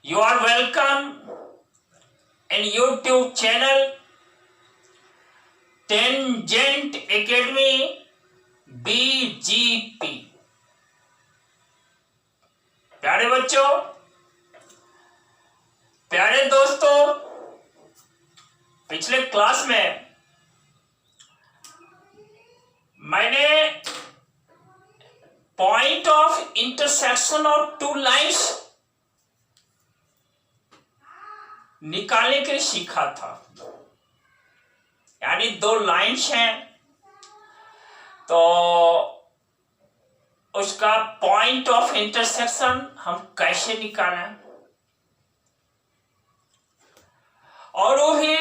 You are welcome in YouTube channel Tangent Academy BGP। प्यारे बच्चों, प्यारे दोस्तों, पिछले क्लास में मैंने point of intersection of two lines निकालने के लिए सीखा था। यानी दो लाइंस हैं तो उसका पॉइंट ऑफ इंटरसेक्शन हम कैसे निकालें, और वो भी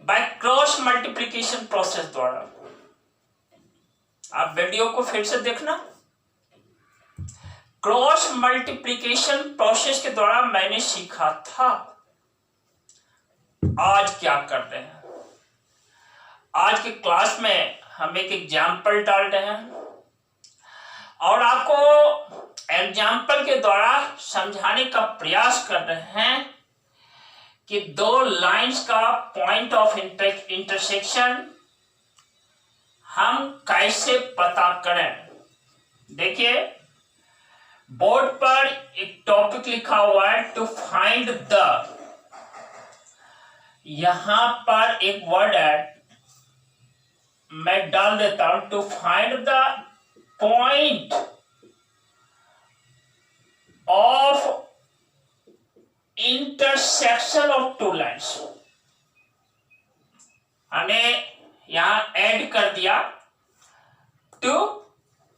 बाय क्रॉस मल्टीप्लिकेशन प्रोसेस द्वारा। आप वीडियो को फिर से देखना। क्रॉस मल्टीप्लिकेशन प्रोसेस के द्वारा मैंने सीखा था। आज क्या कर रहे हैं, आज की क्लास में हम एक एग्जाम्पल डाल रहे हैं और आपको एग्जाम्पल के द्वारा समझाने का प्रयास कर रहे हैं कि दो लाइंस का पॉइंट ऑफ इंटरसेक्शन हम कैसे पता करें। देखिए, बोर्ड पर एक टॉपिक लिखा हुआ है टू फाइंड द, यहां पर एक वर्ड है, मैं डाल देता हूं to find the point of intersection of two lines. हमने यहां ऐड कर दिया टू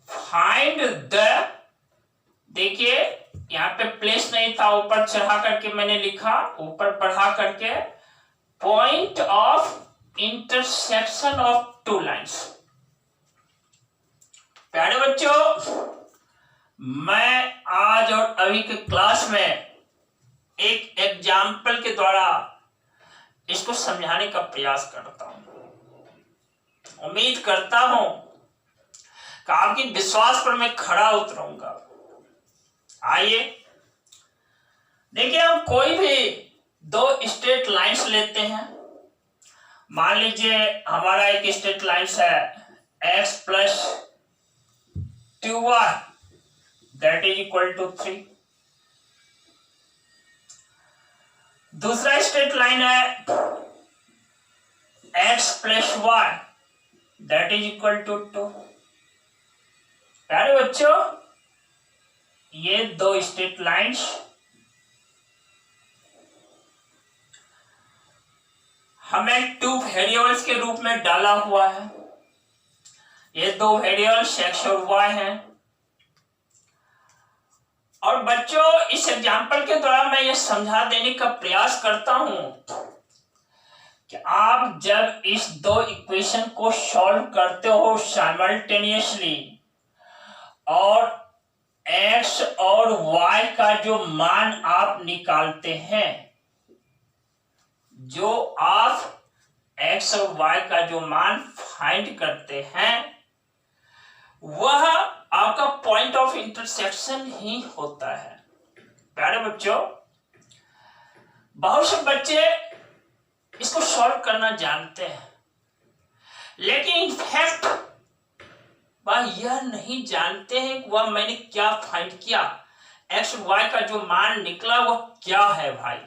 फाइंड द। देखिए, यहां पे प्लेस नहीं था, ऊपर चढ़ा करके मैंने लिखा, ऊपर बढ़ा करके point of intersection of two lines. प्यारे बच्चों, मैं आज और अभी के क्लास में एक एग्जाम्पल के द्वारा इसको समझाने का प्रयास करता हूं। उम्मीद करता हूं कि आपकी विश्वास पर मैं खरा उतरूंगा। आइए देखिए, हम कोई भी दो स्ट्रेट लाइंस लेते हैं। मान लीजिए हमारा एक स्ट्रेट लाइंस है x plus 2y that is equal to 3। दूसरा स्ट्रेट लाइन है x plus y that is equal to 2। प्यारे बच्चों, ये दो स्ट्रेट लाइंस हमें टू वेरिएबल्स के रूप में डाला हुआ है। ये दो वेरिएबल्स x और y हैं। और बच्चों, इस एग्जाम्पल के द्वारा मैं ये समझा देने का प्रयास करता हूं कि आप जब इस दो इक्वेशन को सॉल्व करते हो साइमल्टेनियसली, और x और y का जो मान आप निकालते हैं, जो आप x और y का जो मान फाइंड करते हैं, वह आपका पॉइंट ऑफ इंटरसेक्शन ही होता है। प्यारे बच्चों, बहुत से बच्चे इसको सॉल्व करना जानते हैं, लेकिन इनफैक्ट वह यह नहीं जानते हैं कि वह मैंने क्या फाइंड किया, x और y का जो मान निकला वह क्या है। भाई,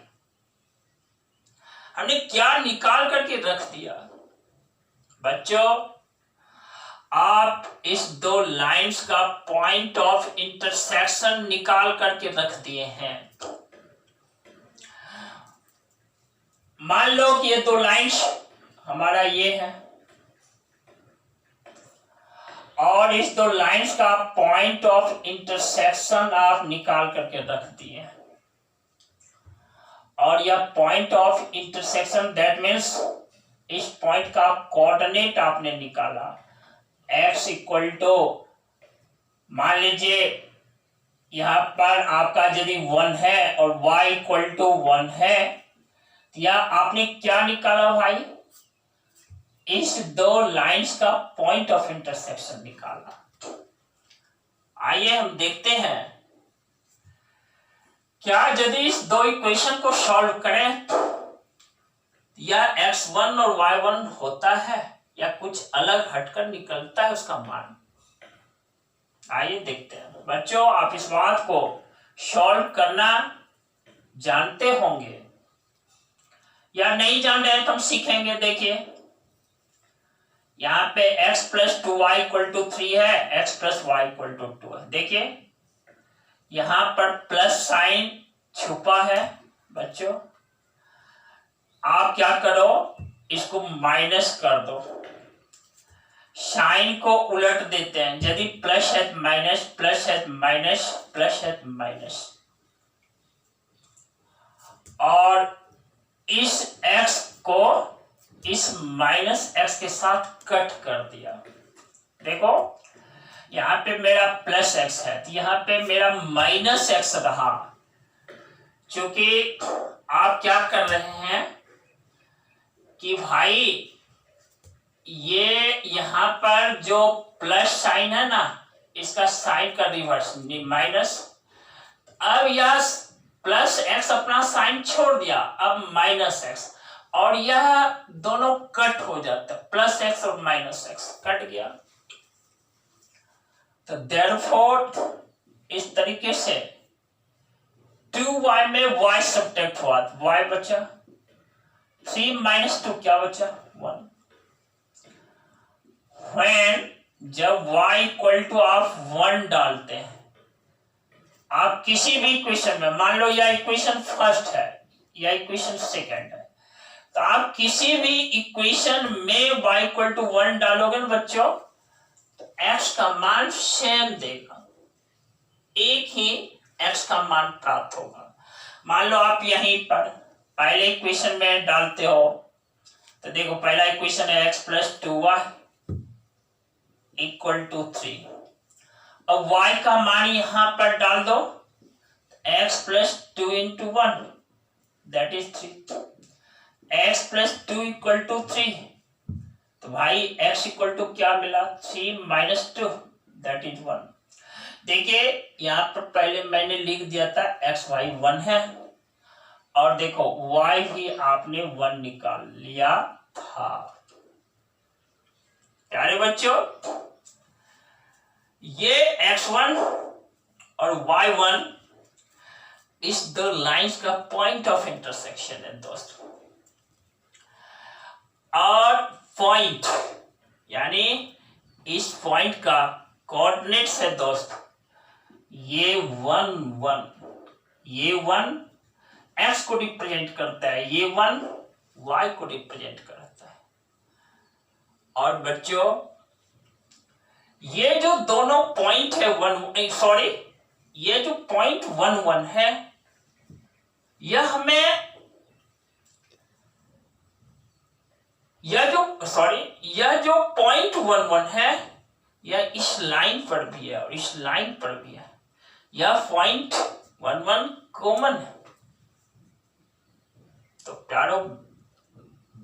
हमने क्या निकाल करके रख दिया। बच्चों, आप इस दो लाइंस का पॉइंट ऑफ इंटरसेक्शन निकाल करके रख दिए हैं। मान लो कि ये दो लाइंस हमारा ये है, और इस दो लाइंस का पॉइंट ऑफ इंटरसेक्शन आप निकाल करके रख दिए। और यह point of intersection that means इस पॉइंट का कोऑर्डिनेट आपने निकाला। x इक्वल टू, मान लीजिए यहां पर आपका यदि 1 है और y इक्वल टू 1 है, तो यह आपने क्या निकाला भाई? इस दो लाइंस का पॉइंट ऑफ इंटरसेक्शन निकाला। आइए हम देखते हैं क्या यदि इस दो इक्वेशन को सॉल्व करें या x1 और y1 होता है या कुछ अलग हटकर निकलता है उसका मान? आइए देखते हैं। बच्चों, आप इस बात को सॉल्व करना जानते होंगे या नहीं जान रहे तो हम सीखेंगे। देखिए, यहाँ पे x plus 2y equal to 3 है, x plus y equal to 2 है। देखिए, यहां पर प्लस साइन छुपा है। बच्चों, आप क्या करो, इसको माइनस कर दो, साइन को उलट देते हैं। यदि प्लस है तो माइनस, प्लस है तो माइनस, प्लस है तो माइनस, और इस x को इस माइनस x के साथ कट कर दिया। देखो, यहां पे मेरा प्लस x है तो यहां पे मेरा माइनस x रहा। क्योंकि आप क्या कर रहे हैं कि भाई ये यहां पर जो प्लस साइन है ना, इसका साइन का रिवर्स माइनस। अब यह प्लस एक्स अपना साइन छोड़ दिया, अब माइनस एक्स, और यह दोनों कट हो जाता है, प्लस एक्स और माइनस एक्स कट गया। तो देयरफॉर इस तरीके से 2y में y सब्ट्रैक्ट हुआ, y बचा 3 माइनस 2 क्या बचा 1। When जब y इक्वल टू आप 1 डालते हैं, आप किसी भी इक्वेशन में, मान लो यह इक्वेशन फर्स्ट है या इक्वेशन सेकंड है, तो आप किसी भी इक्वेशन में y इक्वल टू 1 डालोगे ना बच्चों, तो x का मान सेम देगा, एक ही x का मान प्राप्त होगा। मान लो आप यहीं पर पहले इक्वेशन में डालते हो, तो देखो पहला इक्वेशन है x plus 2y equal to 3। अब y का मान यहां पर डाल दो, x plus 2 into 1 that is 3, x plus 2 equal to 3, तो भाई x इक्वल टू क्या मिला 3 माइनस 2 दैट इज 1। देखिए, यहां पर पहले मैंने लिख दिया था x y 1 है, और देखो y भी आपने 1 निकाल लिया था। प्यारे बच्चों, ये x1 और y1 इस दो लाइंस का पॉइंट ऑफ इंटरसेक्शन है दोस्तों। और पॉइंट यानी इस पॉइंट का कोऑर्डिनेट्स है दोस्तों, ये 1 1, ये 1 x को रिप्रेजेंट करता है, ये 1 y को रिप्रेजेंट करता है। और बच्चों, ये जो दोनों पॉइंट है ये जो पॉइंट 1 1 है, यह हमें यह जो पॉइंट 1 1 है, यह इस लाइन पर भी है और इस लाइन पर भी है। यह पॉइंट 1 1 कॉमन है। तो प्यारो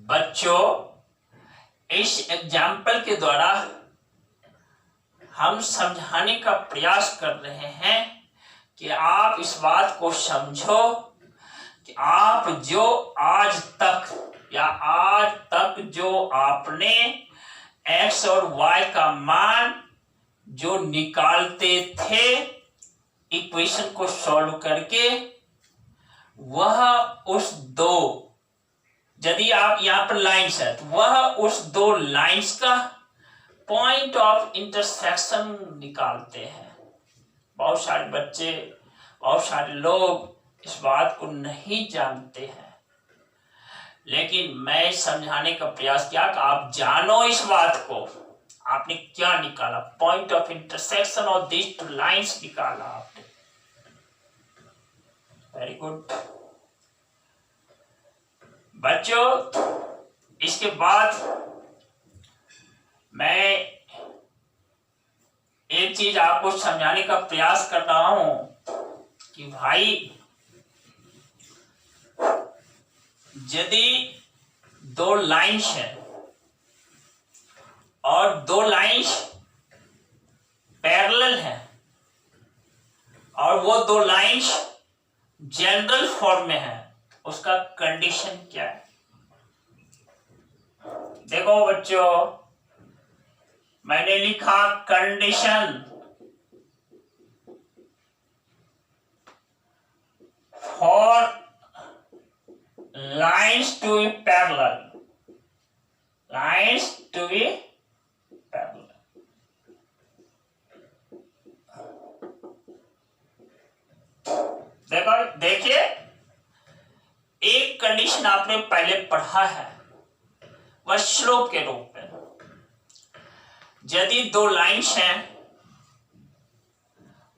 बच्चों, इस एग्जाम्पल के द्वारा हम समझाने का प्रयास कर रहे हैं कि आप इस बात को समझो कि आप जो आज तक जो आपने x और y का मान जो निकालते थे इक्वेशन को सॉल्व करके, वह उस दो, यदि आप यहां पर लाइंस है तो वह उस दो लाइंस का पॉइंट ऑफ इंटरसेक्शन निकालते हैं। बहुत सारे बच्चे, बहुत सारे लोग इस बात को नहीं जानते हैं, लेकिन मैं समझाने का प्रयास किया कि आप जानो इस बात को। आपने क्या निकाला, point of intersection of this two lines निकाला आपने। वेरी गुड बच्चों, इसके बाद मैं एक चीज आपको समझाने का प्रयास कर रहा हूं कि भाई यदि दो लाइंस हैं और दो लाइंस पैरेलल हैं और वो दो लाइंस जनरल फॉर्म में है उसका कंडीशन क्या है? देखो बच्चों, मैंने लिखा condition for lines to be parallel, lines to be parallel. देखो, देखिए, एक कंडीशन आपने पहले पढ़ा है वह स्लोप के रूप में। यदि दो लाइन्स हैं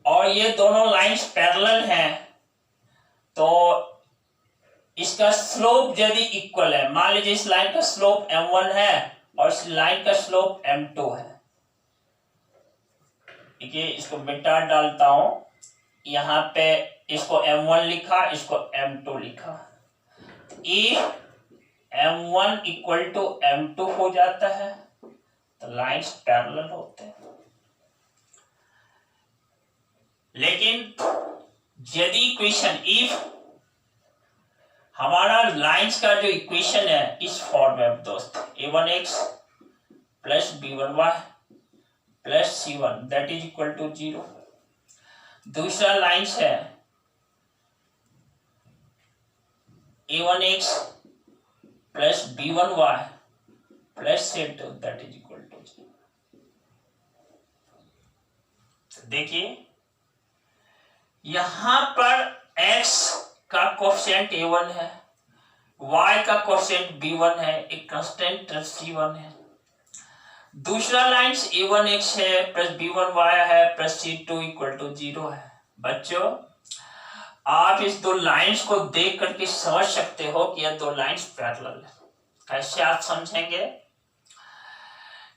और ये दोनों लाइन्स पैरेलल हैं तो इसका स्लोप यदि इक्वल है, मान लीजिए इस लाइन का स्लोप m1 है और इस लाइन का स्लोप m2 है। देखिए, इसको मिटा डालता हूं, यहां पे इसको m1 लिखा, इसको m2 लिखा। If m1 equal to m2 हो जाता है तो लाइन्स पैरेलल होते हैं। लेकिन यदि इक्वेशन, इफ हमारा लाइन्स का जो इक्वेशन है इस फॉर्म में दोस्त, a1x plus b1y plus c1 that is equal to 0। दूसरा लाइन्स है a1x plus b1y plus c2 that is equal to 0। देखिए, यहां पर x का कोफिशिएंट a1 है, y का कोफिशिएंट b1 है, एक कांस्टेंट c1 है। दूसरा लाइन्स a1x है प्लस b1y है प्लस c2 इक्वल टू 0 है। बच्चों, आप इस दो लाइन्स को देख करके समझ सकते हो कि यह दो लाइन्स पैरेलल है। कैसे आप समझेंगे?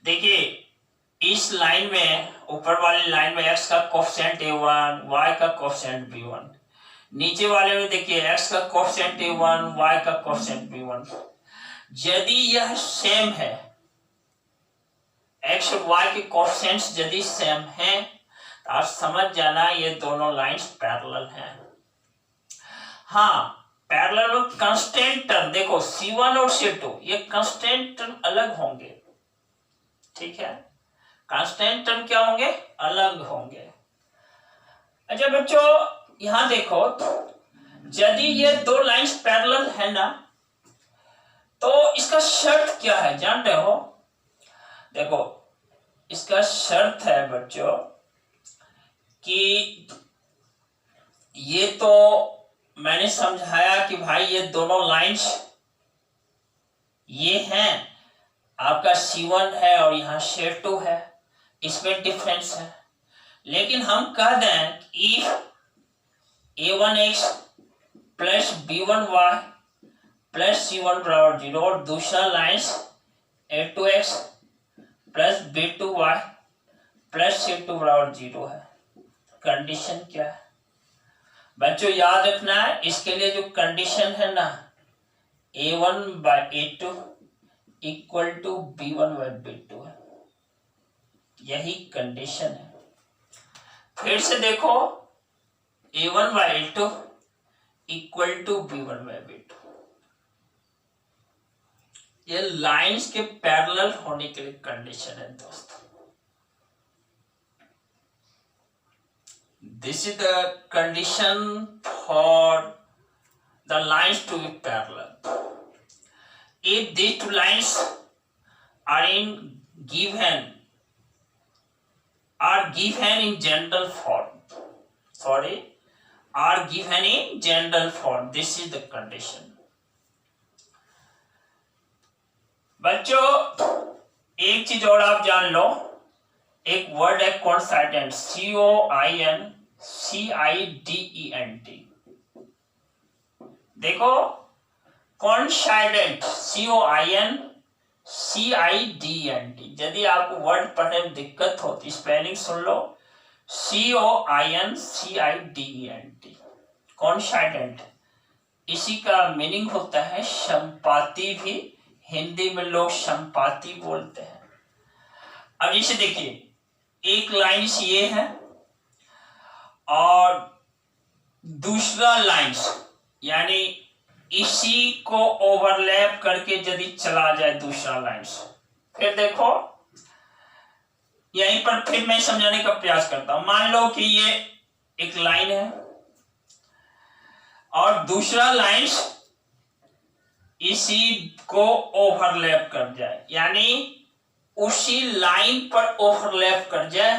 देखिए, इस लाइन में, ऊपर वाली लाइन में x का कोफिशिएंट a1, y का कोफिशिएंट b1, नीचे वाले में देखिए x का कोफिशिएंट a1, y का कोफिशिएंट b1। यदि यह सेम है, x और y के कोफिशिएंट्स यदि सेम हैं तो आप समझ जाना ये दोनों लाइंस पैरेलल हैं। हाँ, पैरेलल में कांस्टेंट टर्म देखो c1 और c2, ये कांस्टेंट टर्म अलग होंगे, ठीक है? कांस्टेंट टर्म क्या होंगे? अलग होंगे। अच्छा बच्चों, यहां देखो, यदि ये दो लाइंस पैरेलल है ना, तो इसका शर्त क्या है जान रहे हो? देखो, इसका शर्त है बच्चों कि ये तो मैंने समझाया कि भाई ये दोनों लाइंस ये हैं, आपका C1 है और यहाँ C2 है, इसमें डिफरेंस है। लेकिन हम कह दें if a1x plus b1y plus c1 बराबर 0 और दूसरा lines a2x plus b2y plus c2 बराबर 0 है, कंडीशन क्या है? बच्चों याद रखना है, इसके लिए जो कंडीशन है ना, a1 bye a2 equal to b1 bye b2 है, यही कंडीशन है। फिर से देखो, a1 bye a2 equal to b1 bye b2, ये लाइंस के पैरेलल होने के लिए कंडीशन है दोस्तों। This is the condition for the lines to be parallel. If these two lines are given in general form, this is the condition. बच्चों, एक चीज और आप जान लो, एक वर्ड है कोइंसाइडेंट, COINCIDENT। देखो, कोइंसाइडेंट COINCIDENT, यदि आपको वर्ड पढ़ने में दिक्कत हो तो स्पेलिंग सुन लो, COINCIDENT, कोइंसाइडेंट। इसी का मीनिंग होता है संपाती, भी हिंदी में लोग संपाती बोलते हैं। अब इसे देखिए, एक लाइन ये है और दूसरा लाइंस यानी इसी को ओवरलैप करके यदि चला जाए दूसरा लाइंस, फिर देखो यहीं पर फिर मैं समझाने का प्रयास करता हूं। मान लो कि ये एक लाइन है और दूसरा लाइंस इसी को ओवरलैप कर जाए, यानी उसी लाइन पर ओवरलैप कर जाए,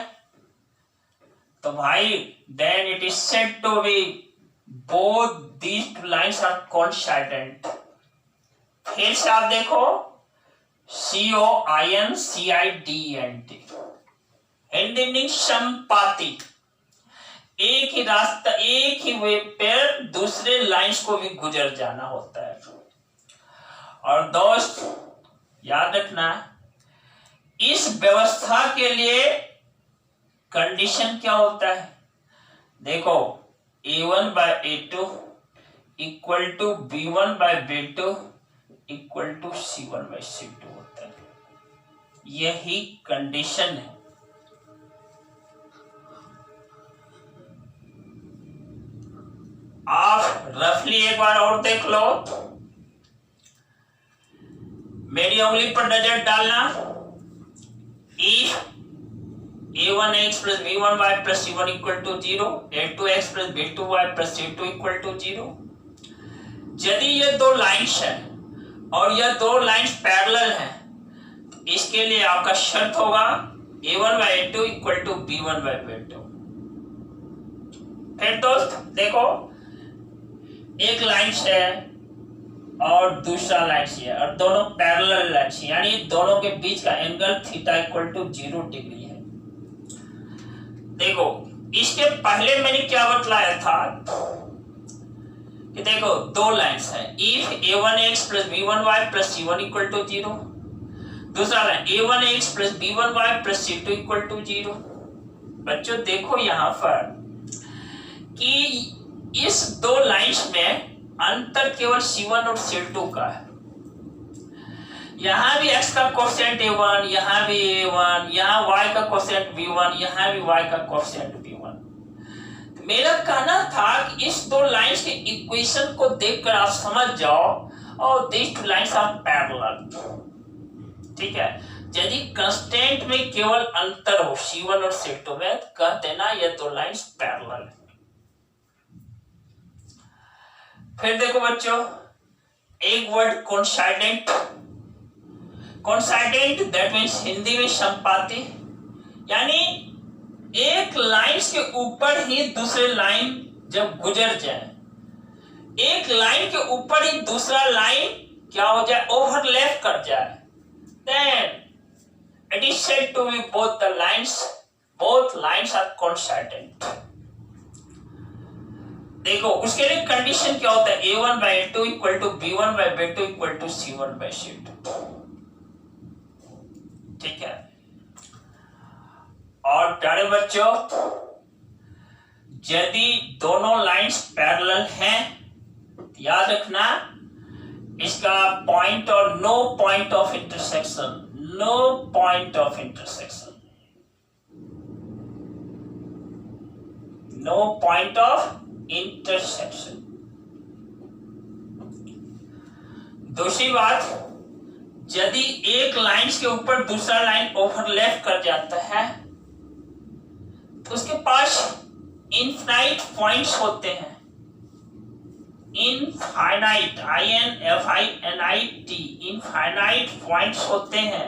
तो भाई then it is said to be both these two lines are coincident. फिर से आप देखो COINCIDENT, हिंदी में संपाति, एक ही रास्ता एक ही वे पर दूसरे लाइंस को भी गुजर जाना होता है। और दोस्त याद रखना, इस व्यवस्था के लिए कंडीशन क्या होता है? देखो A1 by A2 equal to B1 by B2 equal to C1 by C2 होता है। यही कंडीशन है। आप रफली एक बार और देख लो, मेरी उंगली पर नजर डालना। If A1x plus B1y plus C1 equal to 0, A2x plus B2y plus C2 equal to 0, यदि ये दो लाइंस हैं और ये दो लाइंस पैरेलल हैं, तो इसके लिए आपका शर्त होगा A1 by A2 equal to B1 by B2। फिर दोस्त देखो, एक लाइंस है और दूसरा लाइंस है और दोनों पैरेलल लाइंस है, यानी दोनों के बीच का angle theta equal to 0 degree है। देखो इसके पहले मैंने क्या बतलाया था कि देखो दो लाइंस है, if A1x plus B1y plus C1 equal to 0, दूसरा line A1x plus B1y plus C2 equal to 0। बच्चों देखो यहां पर कि इस दो लाइंस में अंतर केवल C1 और C2 का है। यहां भी x का कोएफिशिएंट A1, यहां भी A1, यहां y का कोएफिशिएंट B1, यहां भी y का कोएफिशिएंट B1। तो मेरा कहना था कि इस दो लाइंस के इक्वेशन को देखकर आप समझ जाओ और these two lines are parallel. ठीक है, यदि कांस्टेंट में केवल अंतर हो C1 और C2 में, कह देना ये दो लाइंस पैरेलल है। फिर देखो बच्चों, एक वर्ड कोइंसाइडेंट। कोइंसाइडेंट दैट मींस हिंदी में संपाती, यानी एक लाइन के ऊपर ही दूसरे लाइन जब गुजर जाए, एक लाइन के ऊपर ही दूसरा लाइन क्या हो जाए, ओवरलैप कर जाए, then it is said to be both lines are coincident। देखो उसके लिए कंडीशन क्या होता है, A1 by A2 equal to B1 by B2 equal to C1 by C2। ठीक है, और प्यारे बच्चों, यदि दोनों लाइंस पैरेलल हैं, याद रखना इसका पॉइंट और no point of intersection, no point of intersection, no point of intersection. दूसरी बात, यदि एक लाइन के ऊपर दूसरा लाइन ओवरलैप कर जाता है तो उसके पास इनफाइनाइट पॉइंट्स होते हैं, इनफाइनाइट, INFINIT, इनफाइनाइट पॉइंट्स होते हैं।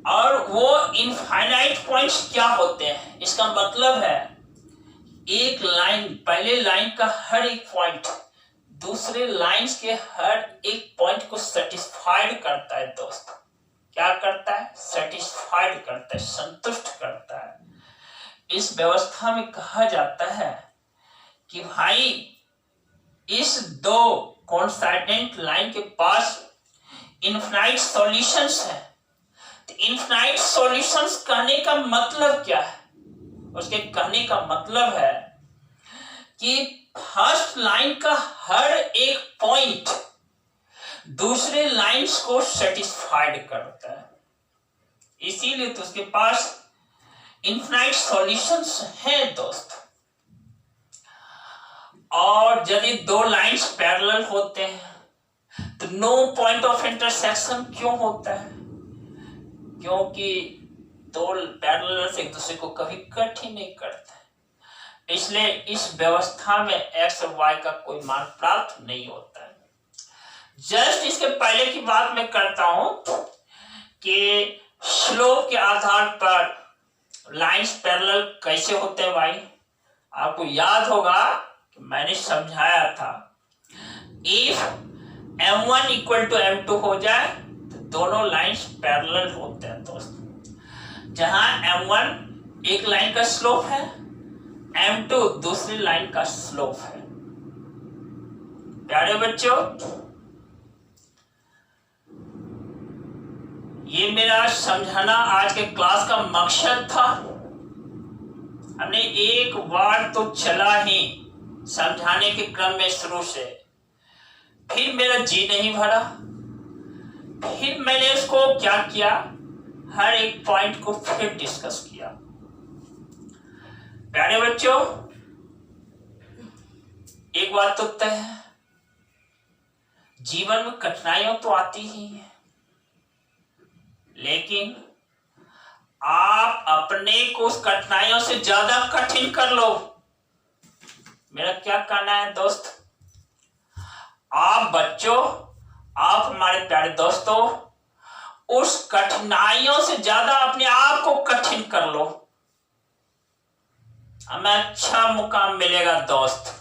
और वो इनफाइनाइट पॉइंट्स क्या होते हैं, इसका मतलब है एक लाइन, पहले लाइन का हर एक पॉइंट दूसरे लाइंस के हर एक पॉइंट को सेटिस्फाइड करता है। दोस्त क्या करता है, सेटिस्फाइड करता है, संतुष्ट करता है। इस व्यवस्था में कहा जाता है कि भाई इस दो कोइंसाइडेंट लाइन के पास इनफाइनाइट सॉल्यूशंस है। तो इनफाइनाइट सॉल्यूशंस कहने का मतलब क्या है, उसके कहने का मतलब है कि फर्स्ट लाइन का हर एक पॉइंट दूसरे लाइंस को सेटिस्फाइड करता है, इसीलिए तो उसके पास इनफाइनाइट सॉल्यूशंस हैं दोस्त। और यदि दो लाइंस पैरेलल होते हैं तो नो पॉइंट ऑफ इंटरसेक्शन क्यों होता है? क्योंकि दो पैरेलल से एक दूसरे को कभी कट ही नहीं करते, इसलिए इस व्यवस्था में एक्स और वाई का कोई मान प्राप्त नहीं होता है। जस्ट इसके पहले की बात मैं करता हूं कि स्लोप के आधार पर लाइंस पैरेलल कैसे होते हैं भाई। आपको याद होगा कि मैंने समझाया था, if m1 equal to m2 हो जाए तो दोनों लाइंस पैरेलल होते हैं दोस्त। जहां m1 एक लाइन का स्लोप है, m2 दूसरी लाइन का स्लोप है। प्यारे बच्चों, ये मेरा समझाना आज के क्लास का मकसद था। हमने एक बार तो चला ही समझाने के क्रम में शुरू से, फिर मेरा जी नहीं भरा, फिर मैंने उसको क्या किया, हर एक पॉइंट को फिर डिस्कस किया। प्यारे बच्चों, एक बात तो तय है, जीवन में कठिनाइयां तो आती ही हैं, लेकिन आप अपने को उस कठिनाइयों से ज्यादा कठिन कर लो। मेरा क्या कहना है दोस्त, आप बच्चों, आप हमारे प्यारे दोस्तों, उस कठिनाइयों से ज्यादा अपने आप को कठिन कर लो, हमें अच्छा मुकाम मिलेगा दोस्त।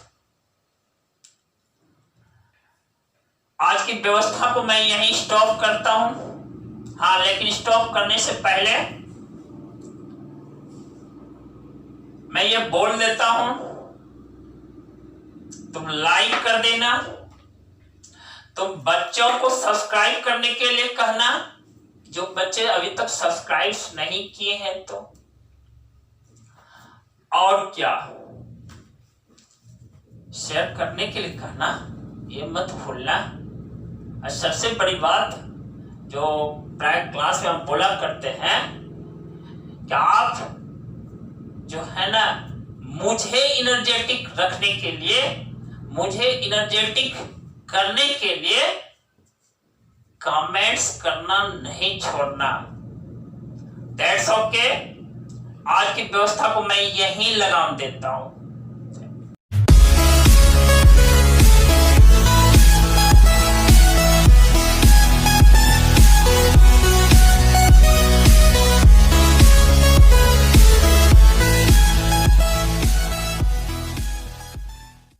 आज की व्यवस्था को मैं यहीं स्टॉप करता हूं। हाँ, लेकिन स्टॉप करने से पहले मैं ये बोल देता हूं, तुम लाइक कर देना, तुम बच्चों को सब्सक्राइब करने के लिए कहना, जो बच्चे अभी तक सब्सक्राइब नहीं किए हैं तो, और क्या, शेयर करने के लिए कहना, ये मत भूलना। और सबसे बड़ी बात जो प्राय क्लास में हम बोला करते हैं कि आप जो है ना, मुझे एनर्जेटिक रखने के लिए, मुझे एनर्जेटिक करने के लिए कमेंट्स करना नहीं छोड़ना। That's okay. आज की व्यवस्था को मैं यहीं लगाम देता हूं।